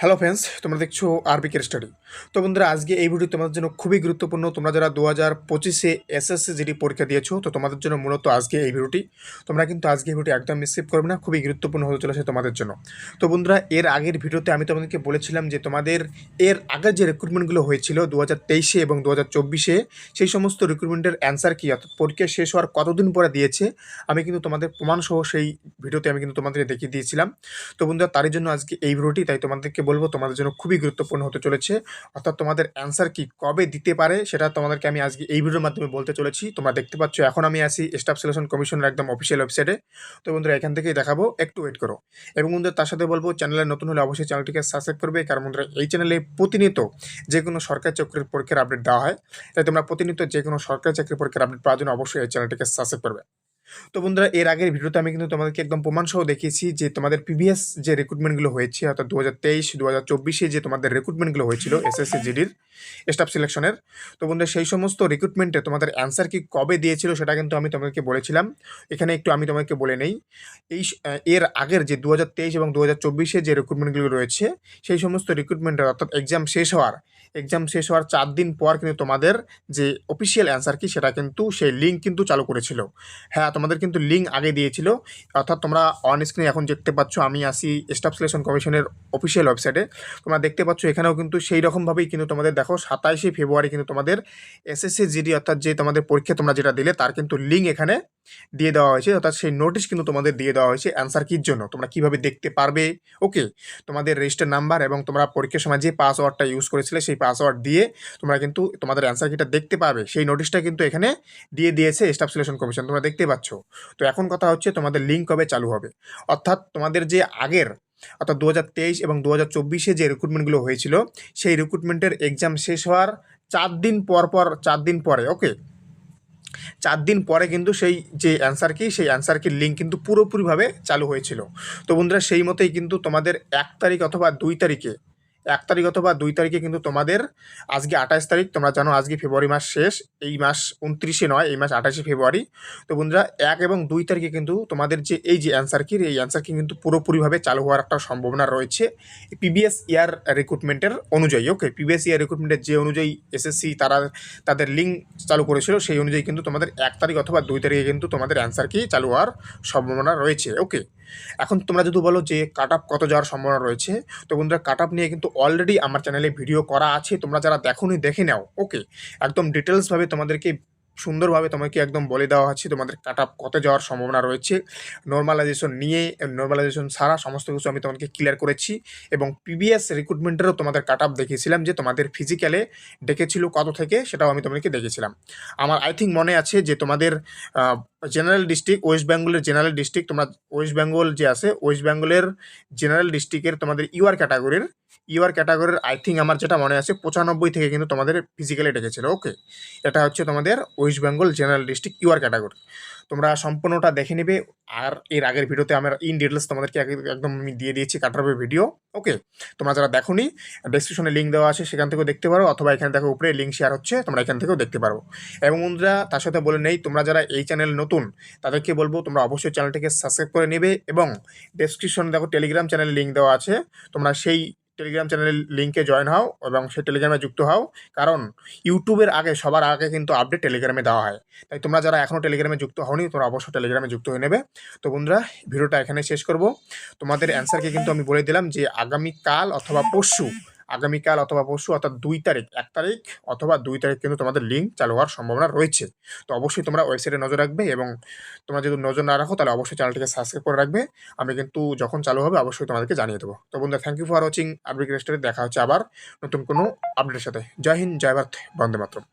Hello friends, তোমরা দেখছো আরবিকের study. তো বন্ধুরা, আজকে এই ভিডিও তোমাদের জন্য খুবই গুরুত্বপূর্ণ। তোমরা যারা 2025-এ এসএসসি জিডি পরীক্ষা দিয়েছো, তো তোমাদের জন্য মূলত আজকে এই ভিডিওটি। তোমরা কিন্তু আজকে এই ভিডিওটি একদম স্কিপ করবে না, খুবই গুরুত্বপূর্ণ হতে চলেছে তোমাদের জন্য। তো বন্ধুরা, এর আগের ভিডিওতে আমি তোমাদেরকে বলেছিলাম যে তোমাদের এর আগের যে রিক্রুটমেন্টগুলো হয়েছিল 2023-এ এবং 2024-এ, সেই সমস্ত রিক্রুটমেন্টের অ্যান্সার কী, অর্থাৎ পরীক্ষা শেষ হওয়ার কতদিন পরে দিয়েছে, আমি কিন্তু তোমাদের প্রমাণসহ সেই ভিডিওতে আমি কিন্তু তোমাদের দেখিয়ে দিয়েছিলাম। তো বন্ধুরা, তারই জন্য আজকে এই ভিডিওটি, তাই তোমাদেরকে বলবো তোমাদের জন্য খুবই গুরুত্বপূর্ণ হতে চলেছে। অর্থাৎ তোমাদের অ্যান্সার কি কবে দিতে পারে সেটা তোমাদেরকে আমি আজকে এই ভিডিওর মাধ্যমে বলতে চলেছি। তোমরা দেখতে পাচ্ছ এখন আমি আছি স্টাফ সিলেকশন কমিশনের একদম অফিসিয়াল ওয়েবসাইটে। তো বন্ধুরা, এখান থেকেই দেখাবো, একটু ওয়েট করো। এবং বন্ধুরা, তার সাথে বলবো চ্যানেলে নতুন হলে অবশ্যই চ্যানেলটিকে সাবস্ক্রাইব করবে, কারণ বন্ধুরা এই চ্যানেলে প্রতিনিয়ত যে কোনো সরকারি চাকরির পরীক্ষার আপডেট দেওয়া হয়। তাই তোমরা প্রতিনিয়ত যে কোনো সরকারি চাকরির পরীক্ষার আপডেট পাওয়ার জন্য অবশ্যই এই চ্যানেলটিকে সাবস্ক্রাইব করবে। তো বন্ধুরা, এর আগের ভিডিওতে আমি কিন্তু তোমাদেরকে একদম প্রমাণসহ দেখিয়েছি যে তোমাদের প্রিভিয়াস যে রিক্রুটমেন্টগুলো হয়েছে, অর্থাৎ 2023-2024-এ যে তোমাদের রিক্রুটমেন্টগুলো হয়েছিল এসএসসি জিডির স্টাফ সিলেকশনের। তো বন্ধুরা, সেই সমস্ত রিক্রুটমেন্টে তোমাদের অ্যান্সার কি কবে দিয়েছিল সেটা কিন্তু আমি তোমাদেরকে বলেছিলাম। এখানে একটু আমি তোমাদেরকে বলে নেই। এর আগের যে 2023 এবং 2024-এ যে রিক্রুটমেন্টগুলো রয়েছে, সেই সমস্ত রিক্রুটমেন্টের অর্থাৎ এক্সাম শেষ হওয়ার 4 দিন পর কিন্তু তোমাদের যে অফিসিয়াল অ্যান্সার কি সেটা কিন্তু সেই লিঙ্ক কিন্তু চালু করেছিল। হ্যাঁ, তোমাদের কিন্তু লিঙ্ক আগে দিয়েছিল। অর্থাৎ তোমরা অন স্ক্রিনে এখন দেখতে পাচ্ছ, আমি আসি স্টাফ সিলেকশন কমিশনের অফিসিয়াল ওয়েবসাইটে। তোমরা দেখতে পাচ্ছ এখানেও কিন্তু সেই রকমভাবেই কিন্তু তোমাদের দেখো 27শে ফেব্রুয়ারি কিন্তু তোমাদের এসএসসি জিডি অর্থাৎ যে তোমাদের পরীক্ষা তোমরা যেটা দিলে তার কিন্তু লিঙ্ক এখানে দিয়ে দেওয়া হয়েছে। অর্থাৎ সেই নোটিশ কিন্তু তোমাদের দিয়ে দেওয়া হয়েছে অ্যান্সার কির জন্য, তোমরা কীভাবে দেখতে পারবে। ওকে, তোমাদের রেজিস্টার নাম্বার এবং তোমরা পরীক্ষার সময় যে পাসওয়ার্ডটা ইউজ করেছিলে সেই পাসওয়ার্ড দিয়ে তোমরা কিন্তু তোমাদের অ্যান্সার কিটা দেখতে পাবে, সেই নোটিশটা কিন্তু এখানে দিয়ে দিয়েছে স্টাফ সিলেকশন কমিশন, তোমরা দেখতে পাচ্ছ। তো এখন কথা হচ্ছে তোমাদের লিঙ্ক কবে চালু হবে। অর্থাৎ তোমাদের যে আগের অর্থাৎ 2023 এবং 2024-এ যে রিক্রুটমেন্টগুলো হয়েছিল, সেই রিক্রুটমেন্টের এক্সাম শেষ হওয়ার 4 দিন পরে, ওকে, 4 দিন পরে কিন্তু সেই যে সেই অ্যান্সার কির লিঙ্ক কিন্তু পুরোপুরিভাবে চালু হয়েছিল। তো বন্ধুরা, সেই মতোই কিন্তু তোমাদের 1 তারিখ অথবা 2 তারিখে কিন্তু তোমাদের আজকে 28 তারিখ, তোমরা জানো আজকে ফেব্রুয়ারি মাস শেষ, এই মাস 29-এ নয়, এই মাস 28শে ফেব্রুয়ারি। তো বন্ধুরা, 1 এবং 2 তারিখে কিন্তু তোমাদের যে এই অ্যান্সার কি কিন্তু পুরোপুরিভাবে চালু হওয়ার একটা সম্ভাবনা রয়েছে প্রিভিয়াস ইয়ার রিক্রুটমেন্টের অনুযায়ী। ওকে, প্রিভিয়াস ইয়ার রিক্রুটমেন্টের যে অনুযায়ী এসএসসি তাদের লিঙ্ক চালু করেছিল, সেই অনুযায়ী কিন্তু তোমাদের 1 তারিখ অথবা 2 তারিখে কিন্তু তোমাদের অ্যান্সার কি চালু হওয়ার সম্ভাবনা রয়েছে। ওকে, এখন তোমরা যদি বলো যে কাট আপ কত যাওয়ার সম্ভাবনা রয়েছে, তো বন্ধুরা, কাট আপ নিয়ে কিন্তু অলরেডি আমার চ্যানেলে ভিডিও করা আছে, তোমরা যারা দেখোনি দেখে নাও। ওকে, একদম ডিটেলসভাবে তোমাদেরকে সুন্দরভাবে তোমাকে একদম বলে দেওয়া হচ্ছে তোমাদের কাট আপ কত যাওয়ার সম্ভাবনা রয়েছে, নর্মালাইজেশন ছাড়া সমস্ত কিছু আমি তোমাকে ক্লিয়ার করেছি। এবং প্রিভিয়াস রিক্রুটমেন্টেরও তোমাদের কাট আপ দেখিয়েছিলাম যে তোমাদের ফিজিক্যালে ডেকেছিল কত থেকে, সেটাও আমি তোমাকে দেখেছিলাম। আমার আই থিঙ্ক মনে আছে যে তোমাদের জেনারেল ডিস্ট্রিক্ট, ওয়েস্ট বেঙ্গলের জেনারেল ডিস্ট্রিক্ট, তোমরা ওয়েস্ট বেঙ্গল যে আছে, ওয়েস্ট বেঙ্গলের জেনারেল ডিস্ট্রিক্টের তোমাদের ইউআর ক্যাটাগরির আই থিঙ্ক আমার যেটা মনে আছে 95 থেকে কিন্তু তোমাদের ফিজিক্যালি ডেকেছিল। ওকে, এটা হচ্ছে তোমাদের West Bengal general district UR category. তোমরা সম্পূর্ণটা দেখে নেবে। আর এর আগের ভিডিওতে আমার ইন ডিটেলস তোমাদেরকে একদম আমি দিয়ে দিয়েছি কাটারবে ভিডিও। ওকে, তোমরা যারা দেখোনি, ডেসক্রিপশনে লিঙ্ক দেওয়া আছে, সেখান থেকেও দেখতে পারো, অথবা এখানে দেখো উপরে লিঙ্ক শেয়ার হচ্ছে, তোমরা এখান থেকেও দেখতে পারো। এবং বন্ধুরা, তার সাথে বলে নেই, তোমরা যারা এই চ্যানেল নতুন তাদেরকে বলবো তোমরা অবশ্যই চ্যানেলটিকে সাবস্ক্রাইব করে নেবে। এবং ডেসক্রিপশনে দেখো টেলিগ্রাম চ্যানেলের লিঙ্ক দেওয়া আছে, তোমরা সেই টেলিগ্রাম চ্যানেলের লিঙ্কে জয়েন হও এবং সেই টেলিগ্রামে যুক্ত হও, কারণ ইউটিউবের আগে সবার আগে কিন্তু আপডেট টেলিগ্রামে দেওয়া হয়। তাই তোমরা যারা এখনও টেলিগ্রামে যুক্ত হওনি, তোমরা অবশ্যই টেলিগ্রামে যুক্ত হয়ে নেবে। তো বন্ধুরা, ভিডিওটা এখানে শেষ করব। তোমাদের অ্যান্সারকে কিন্তু আমি বলে দিলাম যে আগামীকাল অথবা পরশু অর্থাৎ 2 তারিখ, 1 তারিখ অথবা 2 তারিখ কিন্তু তোমাদের লিঙ্ক চালু হওয়ার সম্ভাবনা রয়েছে। তো অবশ্যই তোমরা ওয়েবসাইটে নজর রাখবে, এবং তোমরা যদি নজর না রাখো তাহলে অবশ্যই চ্যানেলটিকে সাবস্ক্রাইব করে রাখবে। আমি কিন্তু যখন চালু হবে অবশ্যই তোমাদেরকে জানিয়ে দেবো। তো বন্ধুরা, thank you for watching Arabic study. দেখা হচ্ছে আবার নতুন কোনো আপডেটের সাথে। জয় হিন্দ, জয় ভারত, বন্দে মাতরম।